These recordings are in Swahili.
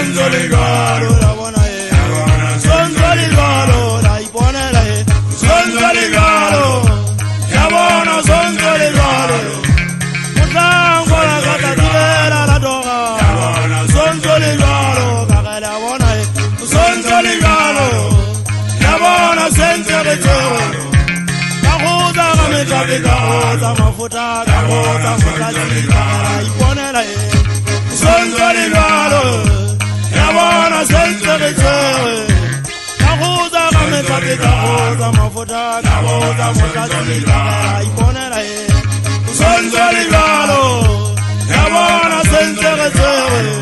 Sonzoligalo, la bona e. Sonzoligalo, la iponela e. Sonzoligalo, ya bona sonzoligalo. Mutango la gata tira la doga. Sonzoligalo, kagala bona e. Sonzoligalo, ya bona senzoligalo. Kagoza kameta kagoza mafuta kagoza mafuta iponela e. Sonzoligalo, yabona senzoligalo. Kagoza kameta kagoza mafuta kagoza mafuta iponela e. Sonzoligalo, yabona senzoligalo.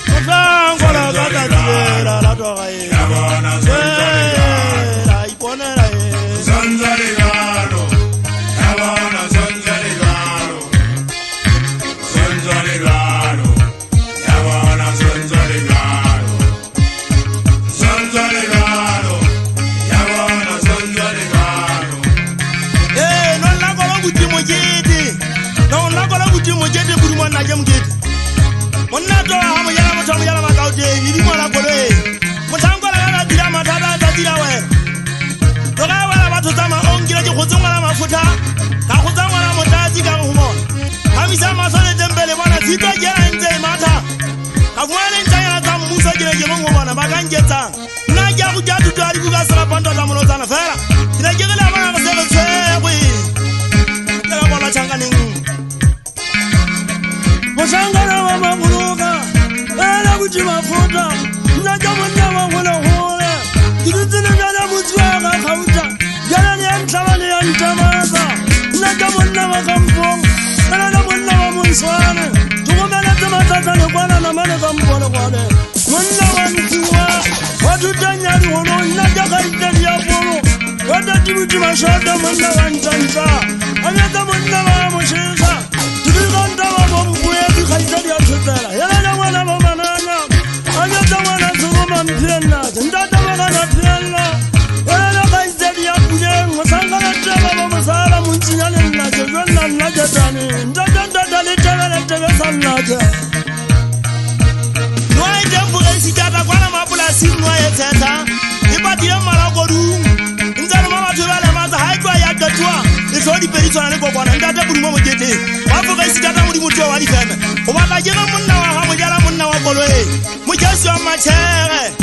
Mutango la gata tira la doga e. Yabona senzoligalo iponela e. Sonzoligalo, yabona sonzoligalo. Sonzoligalo, yabona sonzoligalo. Sonzoligalo, yabona sonzoligalo. Non la kola buti mojeti. Non la kola buti mojeti buri mwana jamgeti. Monna to amo yala makaude yiri mwana kole. Mutangola la dira matata dira we. Toga wala batutama ongira je khuzunga la mafuta. Ka khuzanga la motazi ka humo. Kamisa masole tembele bwana zito jera nze mata. Kavwale ntaya za musa jere je mongo bwana baganjeta. Na ja kujatu tari buga sala pando ta muno sana fera. Ina jegela bwana ka sebe sewe. Tela bwana changa ningu. Musangana wa maburuka. Ala kuji mafuta. Na jamu nyawa wala hole. Kidutine ngana mutwa ka kauta. Yala ni antawali antamaza. Na jamu nyawa kampong. Ala na mwana wa munswane. Tukumela tamatata ni kwana na mane kampone kwane. Mwana wa ntuwa. Watu tanyari hono na jaka itali ya polo. Wata tibuti mashada mwana wa ntanta. Anyata mwana wa mshisa. Tulikanta wa mbuye tukaitali ya tutela. Yala na mwana wa manana. Anyata mwana suruma mpena. Tendata mwana pena. Yala na kaitali ya kuye. Masangana tela wa masala munchinyane na jevena na jatani. Ndadanda litela na tevesa na jatani. Noye tempu esijata kwa na mapula simu noye teta. Ipatile malagodu. Nzalo mama tuwele maza haitwa ya gatua. Isodi perito na niko kwa na ndate buri momo jete. Wafuka esijata muri mutuwa wali feme. Waka jena muna wa hamu jala muna wa koloe. Mujesi wa machere.